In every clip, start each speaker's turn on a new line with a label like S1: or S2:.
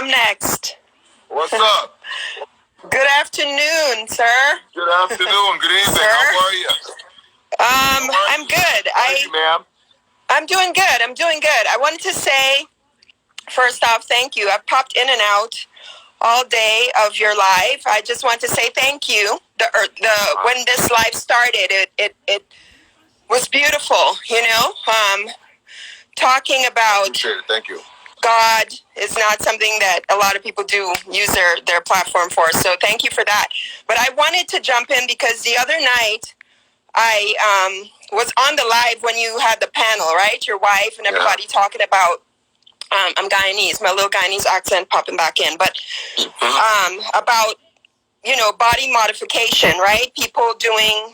S1: I'm next.
S2: What's up?
S1: Good afternoon, sir.
S2: Good afternoon. Good evening. Sir? How are you?
S1: I'm good.
S2: Thank you, ma'am.
S1: I'm doing good. I wanted to say, first off, thank you. I've popped in and out all day of your live. I just want to say thank you. When this live started, it was beautiful. Talking about.
S2: Appreciate it. Thank you.
S1: God is not something that a lot of people do use their platform for. So thank you for that. But I wanted to jump in because the other night I was on the live when you had the panel, right? Your wife and everybody talking about, I'm Guyanese, my little Guyanese accent popping back in, but about, body modification, right? People doing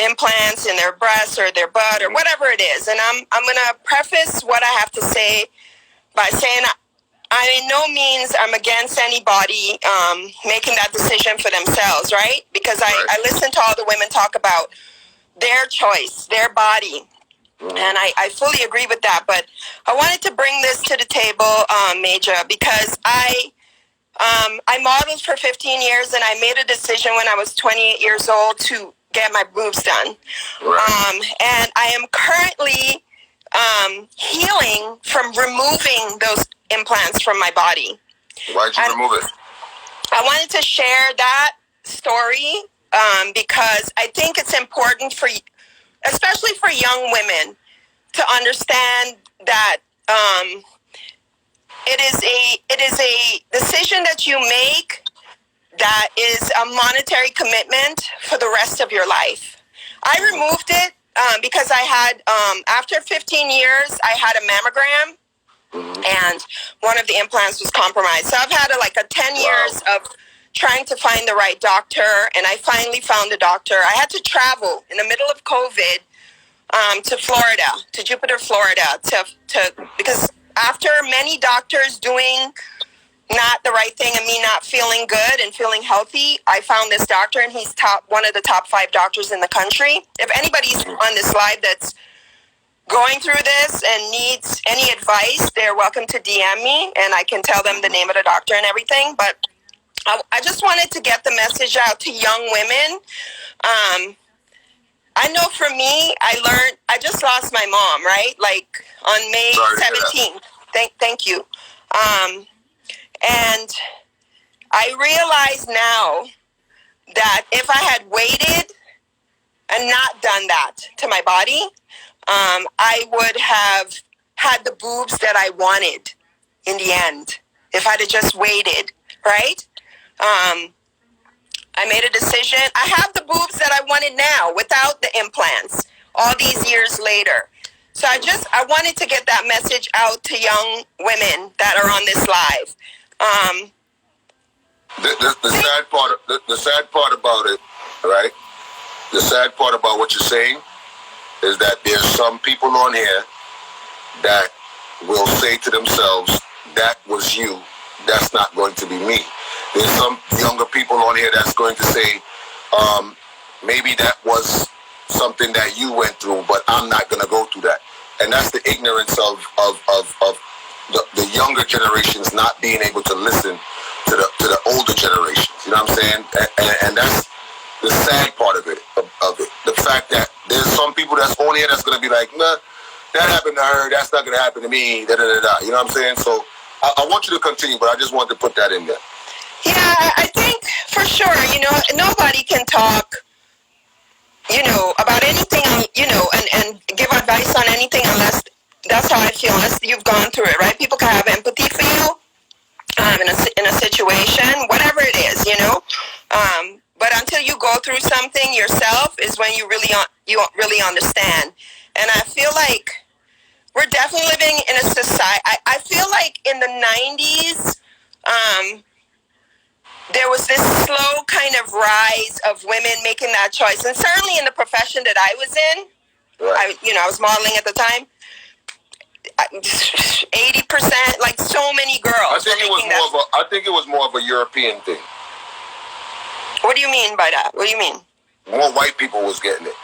S1: implants in their breasts or their butt or whatever it is. And I'm going to preface what I have to say by saying I in no means I'm against anybody making that decision for themselves, right? Because I listen to all the women talk about their choice, their body. And I fully agree with that. But I wanted to bring this to the table, Majah, because I modeled for 15 years and I made a decision when I was 28 years old to get my boobs done. And I am currently healing from removing those implants from my body.
S2: Why'd you remove it?
S1: I wanted to share that story because I think it's important for, especially for young women, to understand that it is a decision that you make that is a monetary commitment for the rest of your life. I removed it because I had, after 15 years, I had a mammogram and one of the implants was compromised. So I've had a 10 years of trying to find the right doctor, and I finally found a doctor. I had to travel in the middle of COVID to Florida, to Jupiter, Florida, because after many doctors doing not the right thing and me not feeling good and feeling healthy, I found this doctor, and he's one of the top 5 doctors in the country. If anybody's on this live that's going through this and needs any advice, they're welcome to DM me, and I can tell them the name of the doctor and everything. But I just wanted to get the message out to young women. I know for me, I just lost my mom, right? On May 17th. Thank you. And I realize now that if I had waited and not done that to my body, I would have had the boobs that I wanted in the end. If I'd have just waited, right? I made a decision. I have the boobs that I wanted now without the implants all these years later. So I wanted to get that message out to young women that are on this live.
S2: The sad part about it, right? The sad part about what you're saying is that there's some people on here that will say to themselves, that was you, that's not going to be me. There's some younger people on here that's going to say, maybe that was something that you went through, but I'm not going to go through that. And that's the ignorance of the younger generations not being able to listen to the older generations. You know what I'm saying? And that's the sad part of it. The fact that there's some people that's on here that's going to be like, nah, that happened to her, that's not going to happen to me, da-da-da-da. You know what I'm saying? So I want you to continue, but I just wanted to put that in there.
S1: Yeah, I think for sure, nobody can talk, about anything, and give advice on anything unless, that's how I feel, unless you've gone through it, right? People can have empathy for you in a situation, whatever it is, but until you go through something yourself is when you really understand. And I feel like we're definitely living in a society, I feel like in the 90s, there was this slow kind of rise of women making that choice. And certainly in the profession that I was in, I was modeling at the time, 80%, like so many girls.
S2: I think it was more of a European thing.
S1: What do you mean by that? What do you mean?
S2: More white people was getting it.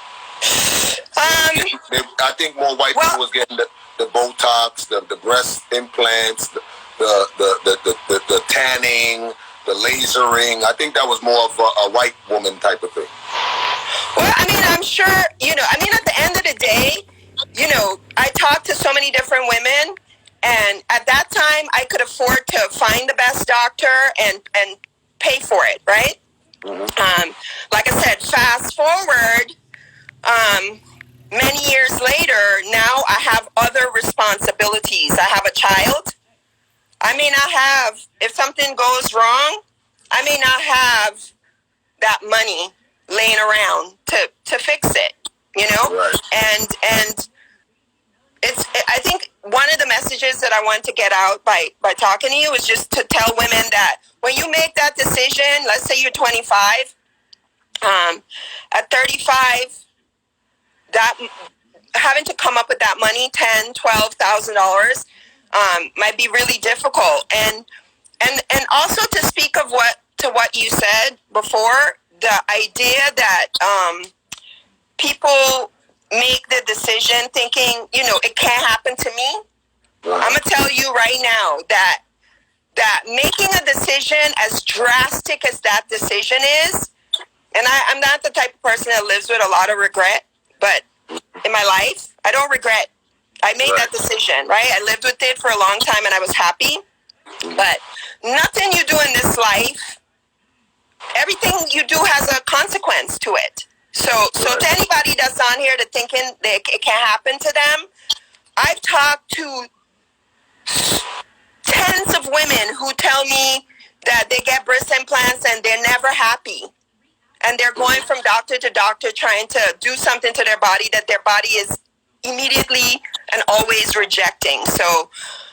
S2: I think more white people was getting the Botox, the breast implants, the tanning, the lasering. I think that was more of a white woman type of thing.
S1: Well, I mean, I'm sure, at the end of the day, I talked to so many different women, and at that time, I could afford to find the best doctor and pay for it, right? Mm-hmm. Like I said, fast forward, many years later, now I have other responsibilities. I have a child. I may not have, if something goes wrong, I may not have that money laying around to fix it, Right. And I think one of the messages that I want to get out by talking to you is just to tell women that when you make that decision, let's say you're 25, at 35, that having to come up with that money, $10,000-$12,000, might be really difficult. And also to speak of what you said before, the idea that people make the decision thinking, it can't happen to me. I'm gonna tell you right now that making a decision as drastic as that decision is, and I'm not the type of person that lives with a lot of regret, but in my life, I don't regret. I made that decision, right? I lived with it for a long time and I was happy. But nothing you do in this life, everything you do has a consequence to it. So to anybody that's on here to thinking that it can happen to them, I've talked to tens of women who tell me that they get breast implants and they're never happy. And they're going from doctor to doctor trying to do something to their body that their body is immediately and always rejecting. So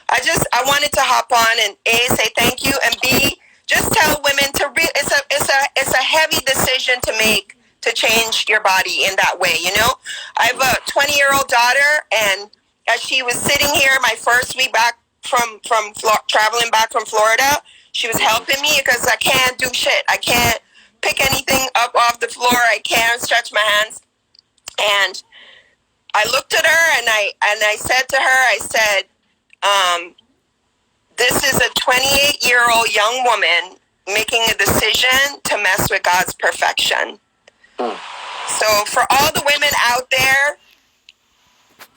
S1: I wanted to hop on and A, say thank you, and B, just tell women it's a heavy decision to make, to change your body in that way, I have a 20-year-old daughter, and as she was sitting here my first week back from traveling back from Florida, she was helping me because I can't do shit. I can't pick anything up off the floor. I can't stretch my hands. And I looked at her and I said to her, I said, this is a 28-year-old young woman making a decision to mess with God's perfection. So for all the women out there,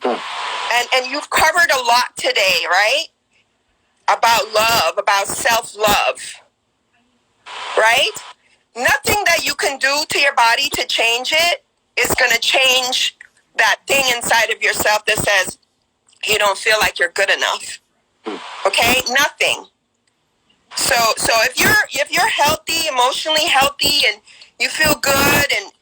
S1: and you've covered a lot today, right? About love, about self-love, right? Nothing that you can do to your body to change it is going to change that thing inside of yourself that says you don't feel like you're good enough. Okay? Nothing. So if you're healthy, emotionally healthy, and you feel good, and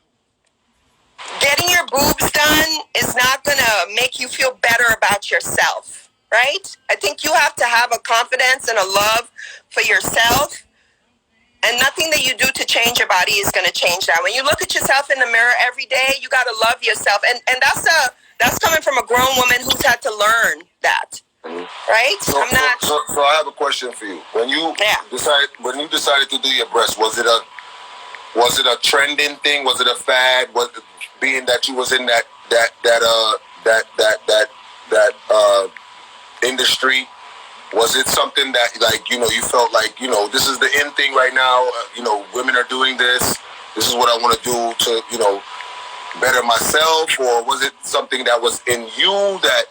S1: getting your boobs done is not going to make you feel better about yourself, right? I think you have to have a confidence and a love for yourself. And nothing that you do to change your body is going to change that. When you look at yourself in the mirror every day, you got to love yourself. And that's coming from a grown woman who's had to learn that. Right?
S2: So I have a question for you. When you decided to do your breast, was it a trending thing? Was it a fad? Was it, being that you was in that industry? Was it something that, you felt like, this is the in thing right now, women are doing this. This is what I want to do to, better myself? Or was it something that was in you that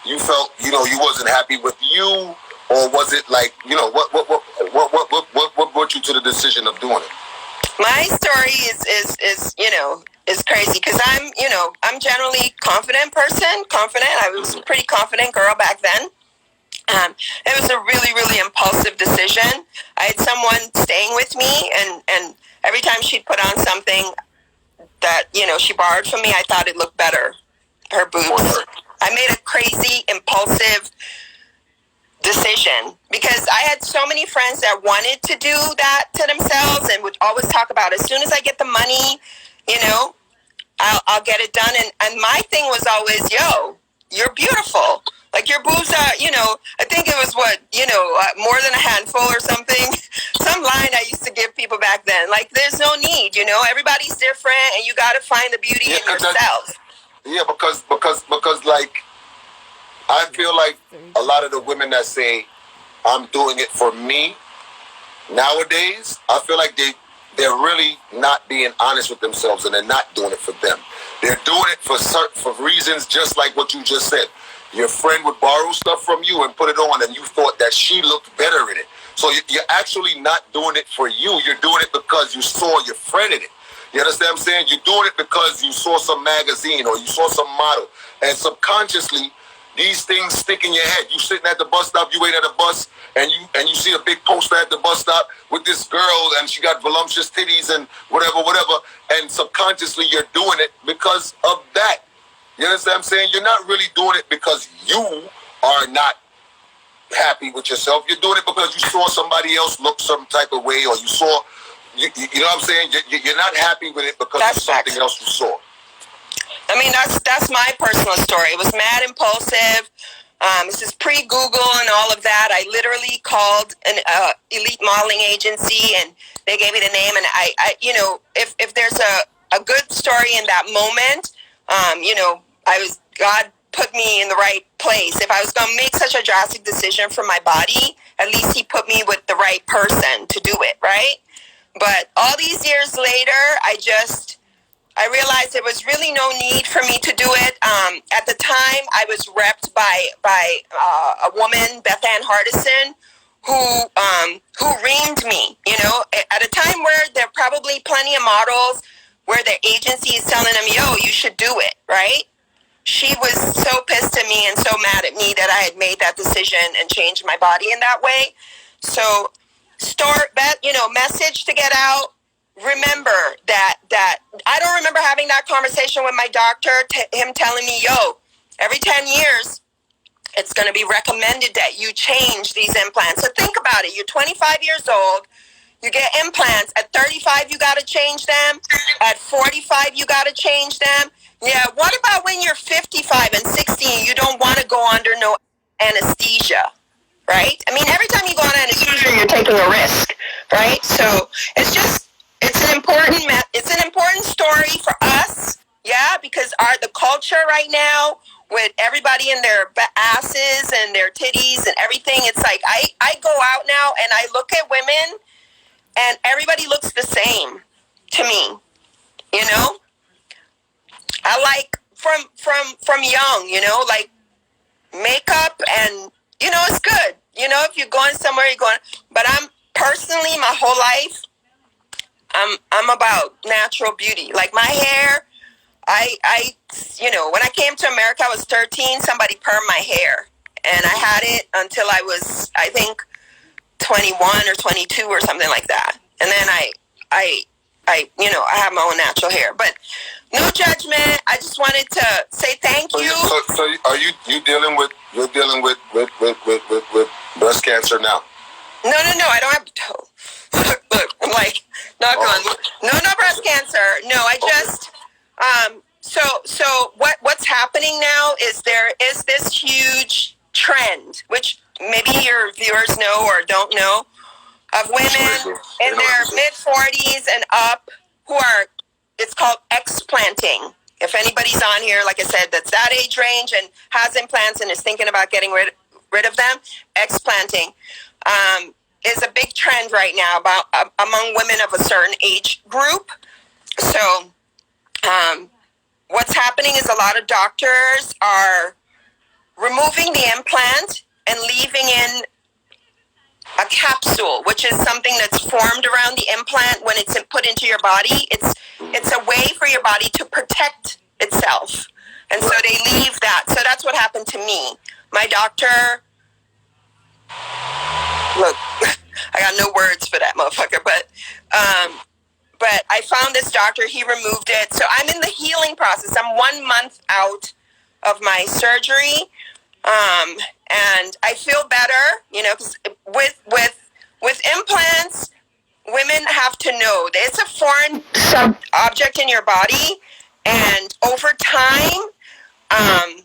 S2: you felt, you wasn't happy with you? Or was it like, what brought you to the decision of doing it?
S1: My story is crazy because I'm generally confident person. I was a pretty confident girl back then. It was a really, really impulsive decision. I had someone staying with me, and every time she'd put on something that, she borrowed from me, I thought it looked better, her boobs. I made a crazy, impulsive decision because I had so many friends that wanted to do that to themselves and would always talk about, as soon as I get the money, I'll get it done. And my thing was always, you're beautiful. Like, your boobs are, I think it was more than a handful or something. Some line I used to give people back then. Like, there's no need, everybody's different and you got to find the beauty in yourself.
S2: Because like, I feel like a lot of the women that say I'm doing it for me. Nowadays, I feel like they're really not being honest with themselves, and they're not doing it for them. They're doing it for reasons just like what you just said. Your friend would borrow stuff from you and put it on, and you thought that she looked better in it. So you're actually not doing it for you. You're doing it because you saw your friend in it. You understand what I'm saying? You're doing it because you saw some magazine or you saw some model, and subconsciously, these things stick in your head. You sitting at the bus stop, you wait at a bus, and you see a big poster at the bus stop with this girl, and she got voluptuous titties and whatever, and subconsciously you're doing it because of that. You understand what I'm saying? You're not really doing it because you are not happy with yourself. You're doing it because you saw somebody else look some type of way, or you saw, you know what I'm saying? You're not happy with it because of something else you saw.
S1: I mean, that's my personal story. It was mad impulsive. This is pre-Google and all of that. I literally called an elite modeling agency, and they gave me the name. And I you know, if there's a good story in that moment, you know, God put me in the right place. If I was going to make such a drastic decision for my body, at least He put me with the right person to do it, right? But all these years later, I realized there was really no need for me to do it. At the time, I was repped by a woman, Beth Ann Hardison, who reamed me. You know, at a time where there are probably plenty of models where their agency is telling them, "Yo, you should do it," right? She was so pissed at me and so mad at me that I had made that decision and changed my body in that way. So, message to get out. Remember that I don't remember having that conversation with my doctor, him telling me, yo, every 10 years, it's going to be recommended that you change these implants. So think about it. You're 25 years old. You get implants. At 35, you got to change them. At 45, you got to change them. Yeah, what about when you're 55 and 60 and you don't want to go under no anesthesia? Right? I mean, every time you go on anesthesia, you're taking a risk, right? So it's an important story for us, yeah, because the culture right now with everybody in their asses and their titties and everything, it's like I go out now and I look at women and everybody looks the same to me, you know? I like from young, you know, like makeup and, you know, it's good. You know, if you're going somewhere, you're going. But I'm personally, my whole life, I'm about natural beauty. Like my hair, I you know, when I came to America, I was 13. Somebody permed my hair, and I had it until I was, I think, 21 or 22 or something like that. And then I you know, I have my own natural hair. But no judgment. I just wanted to say thank you.
S2: So are you dealing with breast cancer now?
S1: No, I don't have look, I'm like, knock on. No breast cancer. No, I just so what's happening now is there is this huge trend, which maybe your viewers know or don't know, of women in their mid-40s and up who are, it's called explanting. If anybody's on here, like I said, that's that age range and has implants and is thinking about getting rid of them, explanting is a big trend right now among women of a certain age group. So what's happening is a lot of doctors are removing the implant and leaving in a capsule, which is something that's formed around the implant when it's put into your body. It's a way for your body to protect itself. And so they leave that. So that's what happened to me. My doctor, look, I got no words for that motherfucker, but I found this doctor, he removed it. So I'm in the healing process. I'm 1 month out of my surgery. And I feel better, you know, 'cause with implants, women have to know that it's a foreign object in your body, and over time, I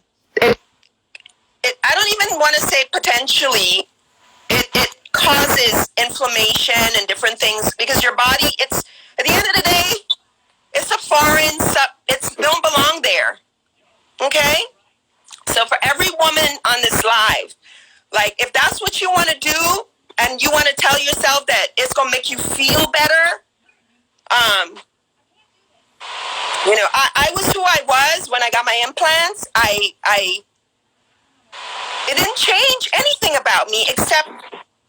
S1: don't even want to say potentially, it causes inflammation and different things because your body, it's, at the end of the day, it's a foreign, it don't belong there, okay? So for every woman on this live Like, if that's what you want to do, and you want to tell yourself that it's gonna make you feel better, I was who I was when I got my implants. It didn't change anything about me except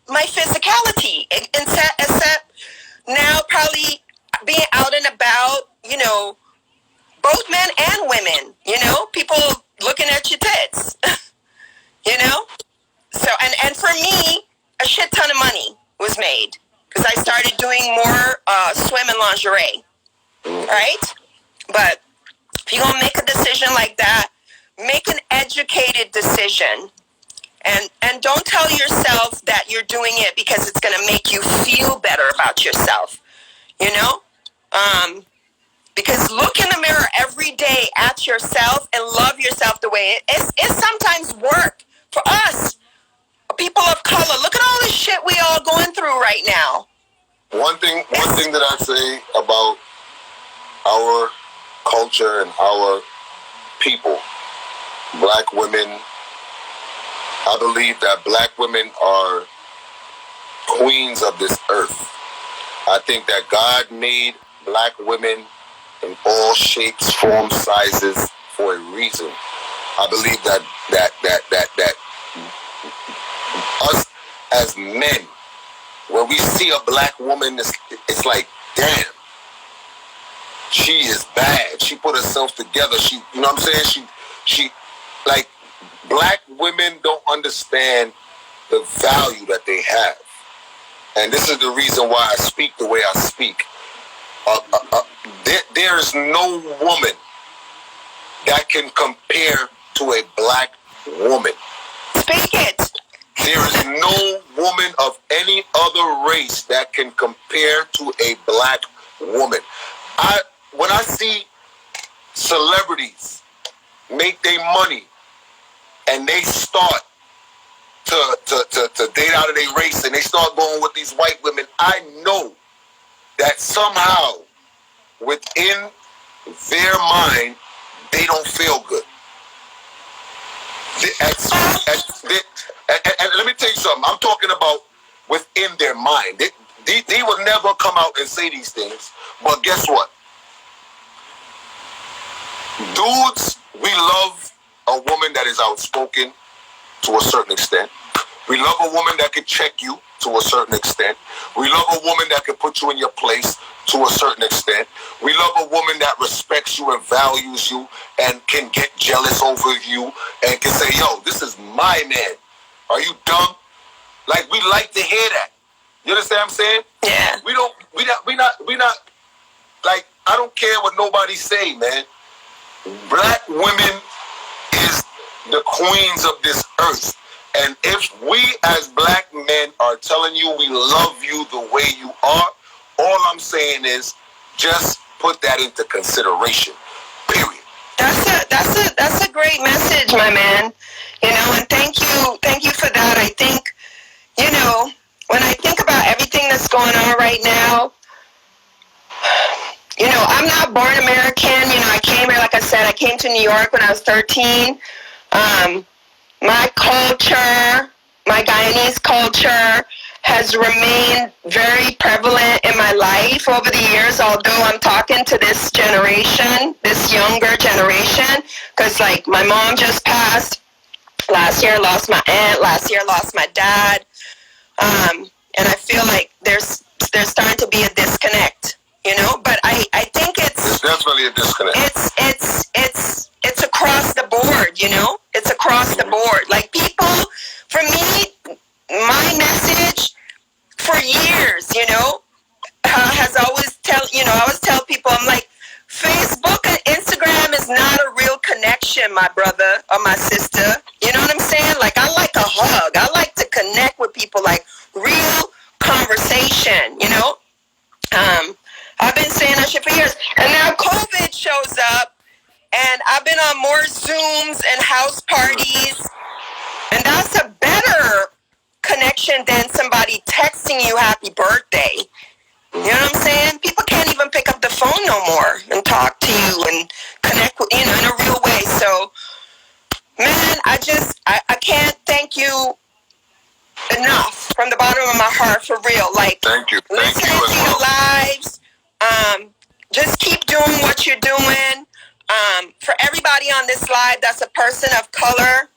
S1: my physicality, except now probably being out and about, both men and women, people looking at your tits, So, and for me, a shit ton of money was made because I started doing more swim and lingerie, right? But if you're going to make a decision like that, make an educated decision. And don't tell yourself that you're doing it because it's going to make you feel better about yourself, because look in the mirror every day at yourself and love yourself the way it's sometimes work for us, people of color. Look at all this shit we all going through right now.
S2: One thing that I say about our culture and our people, black women, I believe that black women are queens of this earth. I think that God made black women in all shapes, forms, sizes for a reason. I believe that us as men, when we see a black woman, it's like, damn, she is bad. She put herself together. She, you know what I'm saying? She like, black women don't understand the value that they have. And this is the reason why I speak the way I speak. There is no woman that can compare to a black woman.
S1: Speak it.
S2: There is no woman of any other race that can compare to a black woman. When I see celebrities make their money and they start to date out of their race and they start going with these white women, I know that somehow within their mind they don't feel good. And let me tell you something. I'm talking about within their mind. They would never come out and say these things. But guess what? Dudes, we love a woman that is outspoken to a certain extent. We love a woman that can check you to a certain extent. We love a woman that can put you in your place to a certain extent. We love a woman that respects you and values you and can get jealous over you and can say, yo, this is my man. Are you dumb? Like, we like to hear that. You understand what I'm saying?
S1: Yeah.
S2: We not, like, I don't care what nobody say, man. Black women is the queens of this earth. And if we as black men are telling you we love you the way you are, all I'm saying is just put that into consideration. Period.
S1: That's a great message, my man. And thank you for that. I think, when I think about everything that's going on right now, I'm not born American. I came here, like I said, I came to New York when I was 13. My culture, my Guyanese culture, has remained very prevalent in my life over the years, although I'm talking to this generation, this younger generation, because, like, my mom just passed. Last year, I lost my aunt. Last year, I lost my dad. And I feel like there's starting to be a disconnect, But I think it's
S2: definitely a disconnect.
S1: It's across the board, It's across the board. Like, people, for me, my message for years, has always I always tell people, I'm like, Facebook and Instagram is not a real connection, my brother or my sister. You know what I'm saying? Like, I like a hug. I like to connect with people, like real conversation, I've been saying that shit for years. And now COVID shows up, and I've been on more Zooms and house parties, and that's a better connection than somebody texting you happy birthday. You know what I'm saying? People can't even pick up the phone no more and talk to you and connect with, in a real way. So, man, I can't thank you enough from the bottom of my heart, for real. Like,
S2: thank you. Thank
S1: listening
S2: you
S1: to
S2: as
S1: your
S2: well.
S1: lives. Just keep doing what you're doing. For everybody on this live that's a person of color,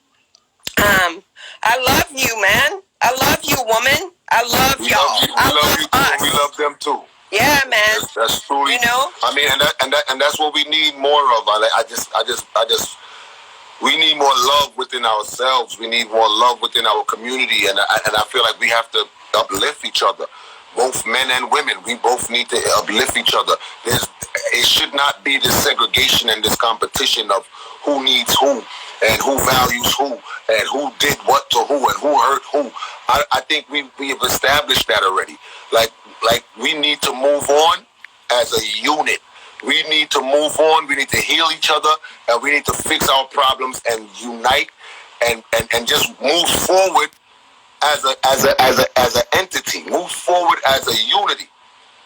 S1: I love you, man. I love you, woman. I love
S2: We
S1: y'all.
S2: love you. We
S1: I
S2: love you too.
S1: us.
S2: We love them too.
S1: Yeah, man.
S2: That's truly.
S1: You know.
S2: I mean, and that's what we need more of. I just. We need more love within ourselves. We need more love within our community, and I feel like we have to uplift each other, both men and women. We both need to uplift each other. It should not be this segregation and this competition of who needs who and who values who and who did what to who and who hurt who. I think we have established that already. Like we need to move on as a unit. We need to move on. We need to heal each other, and we need to fix our problems and unite, and just move forward as an entity. Move forward as a unity.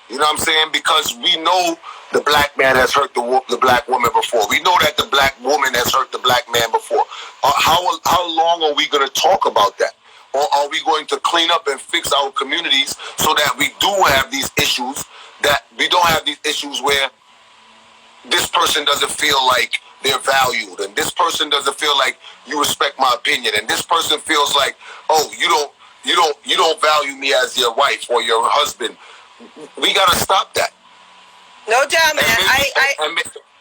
S2: You know what I'm saying? Because we know the black man has hurt the black woman before. We know that the black woman has hurt the black man before. How long are we going to talk about that? Or are we going to clean up and fix our communities so that we do have these issues, that we don't have these issues where this person doesn't feel like they're valued, and this person doesn't feel like you respect my opinion, and this person feels like, oh, you don't value me as your wife or your husband. We gotta stop that.
S1: No doubt, man.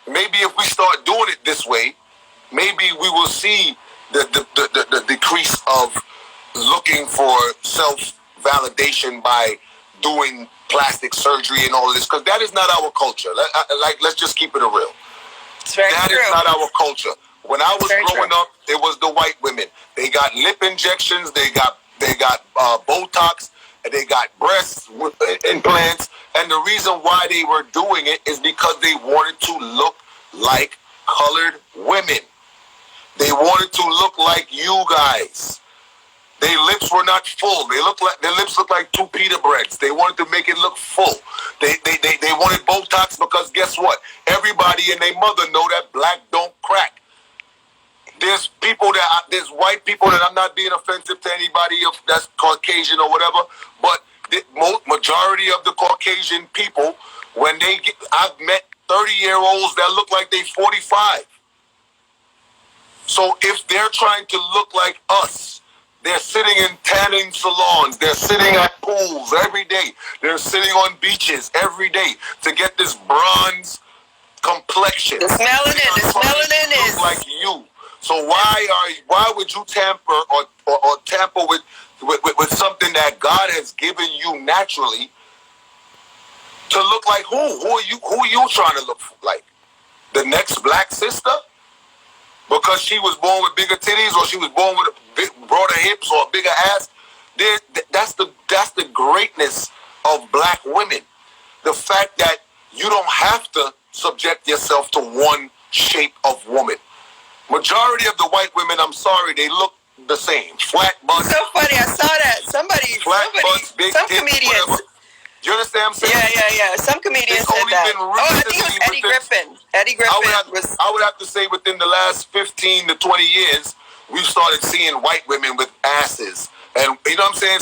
S2: Maybe if we start doing it this way, maybe we will see the decrease of looking for self-validation by doing plastic surgery and all of this, because that is not our culture. Let's just keep it real. That is not our culture. When I was growing up, it was the white women. They got lip injections, they got Botox, and they got breast implants. And the reason why they were doing it is because they wanted to look like colored women. They wanted to look like you guys. Their lips were not full. Their lips looked like two pita breads. They wanted to make it look full. They wanted Botox because guess what? Everybody and their mother know that black don't crack. There's white people that, I'm not being offensive to anybody that's Caucasian or whatever, but the majority of the Caucasian people, I've met 30-year-olds that look like they 45. So if they're trying to look like us, they're sitting in tanning salons. They're sitting at pools every day. They're sitting on beaches every day to get this bronze complexion.
S1: The melanin is
S2: like you. So why would you tamper or tamper with something that God has given you naturally to look like who? Who are you trying to look like? The next black sister? Because she was born with bigger titties, or she was born with broader hips or a bigger ass. That's the greatness of black women. The fact that you don't have to subject yourself to one shape of woman. Majority of the white women, I'm sorry, they look the same. Flat butts.
S1: So funny, I saw that. Somebody,
S2: butts, big
S1: some
S2: tits,
S1: comedians.
S2: Whatever. You understand what I'm saying?
S1: Yeah. Some comedians said that. I think it was Eddie Griffin. Eddie Griffin
S2: I would have to say within the last 15 to 20 years, we've started seeing white women with asses. And you know what I'm saying?